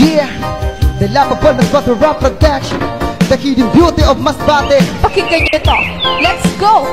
Yeah, the lovable Masbate Rap Production, the hidden beauty of Masbate. Pakinggan nyo to. Let's go!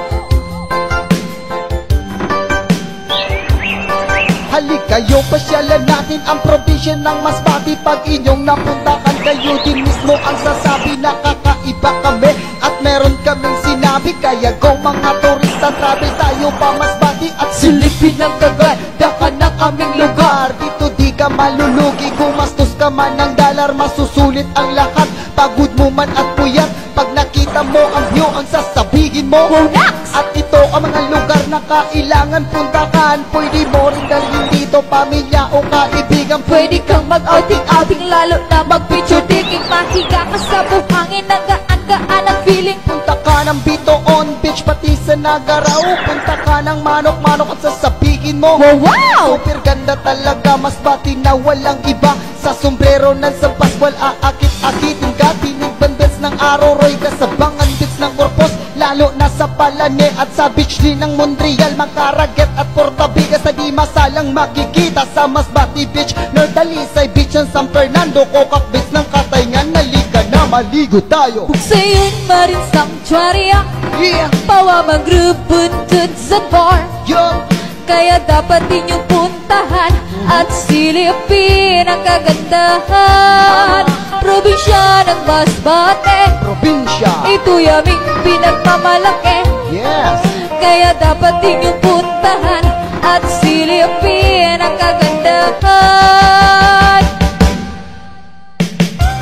Halikayo, pasyalan natin ang probinsya ng Masbate. Pag inyong napuntahan, kayo din mismo ang sasabi na kakaiba kami. At meron kaming sinabi, kaya go mga turista, travel tayo pa Masbate at silipin ang kaganda ka ng aming lugar. Dito di ka malulugi, gumastos ka man ng dollar, masusulit ang lahat. Pagod mo man at puyat, pag nakita mo ang view, ang sasabihin mo, Relax! At ito ang mga lugar na kailangan puntahan. Pwede mo rin dalhin dito pamilya o kaibigan. Pwede kang mag-outing-outing, lalo na mag-picture taking. Mahiga ka sa buhangin, ang gaan-gaan ang feeling. Punta ka ng Bitoon Beach, pati sa Nagarao. Punta ka ng Manok-Manok at sasabihin mo, wow! super ganda talaga, Masbate na walang iba. Sa sombrero ng San Pascual, aakit-akitin ka. Tinigbanbets ng Aroroy, kasabangan bits ng Corpus, lalo na sa Palane at sa beach din ng Montreal. Makaraget at Portabigas na di masalang makikita sa Masbate Beach. Nordalisay Beach ng San Fernando, Cocac Beach ng Katayngan. Nalika na maligo tayo. Buksayon Marine Sanctuary, Yeah, Pawamang Group, Buntod sa bar. yo, Kaya dapat inyong puntahan at silipin ang kagandahan. Probinsya ng Masbate, probinsya. ito'y aming pinagmamalaki. Yes, Kaya dapat inyong puntahan at silipin ang kagandahan.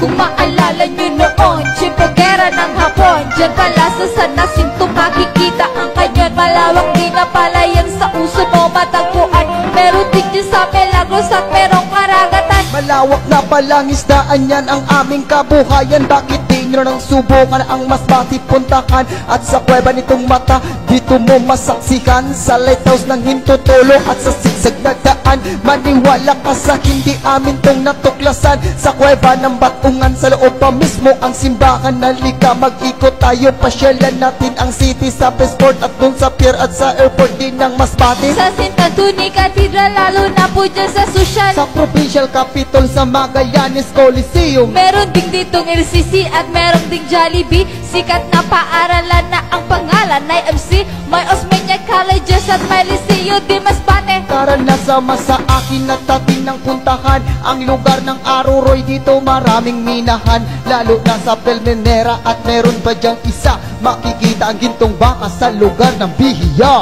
Kung maalala nyo noon, Chipogera ng Hapon, dyan pala sa San Jacinto makikita ang kanyon. Malawak din na palayang sa uso mo matagpuan. Meron din dyan sa Milagros at merong karagatan. malawak na palang isdaan, yan ang aming kabuhayan. Bakit di nyo nang subukan ang Masbate puntahan? At sa kuweba nitong mata, dito mo masaksihan. Sa lighthouse ng Hintutulo at sa sigsag na daan, maniwala ka sa hindi amin tong natuklasan. Sa kuweba ng Batungan, sa loob pa mismo ang simbahan. Nalika mag-ikot tayo, pasyalan natin ang city sa Westport at dun sa pier at sa airport din ng Masbate. Sa St. Anthony Cathedral, lalo na po dyan sa Social. Sa provincial capital sa Magallanes Coliseum. Meron ding ditong LCC at meron ding Jollibee. Sikat na paaralan na ang pangalan ay MC. May Osmeña Colleges at may Liceo di Masbate. Tara na sama sa akin at atin ng puntahan ang lugar ng Aroroy. Dito maraming minahan, lalo na sa Pelmenera. At meron pa dyang isa, makikita ang gintong baka sa lugar ng Bihiya.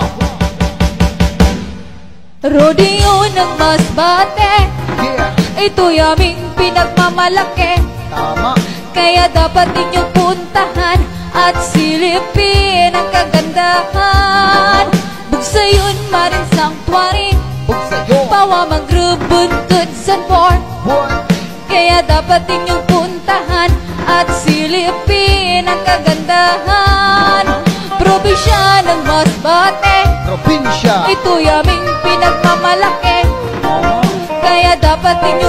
Rodeo ng Masbate, Yeah, ito'y aming pinagmamalaki. tama. Kaya dapat inyong puntahan at silipin ang kagandahan. Bugsayon Marine Sanctuary, Huwag sa'yo, Pawamang Group, Buntod sa bar. one, Kaya dapat inyong puntahan at silipin ang kagandahan. Probinsya ng Masbate, probinsya. ito'y aming pinagmamalaki. Kaya dapat inyong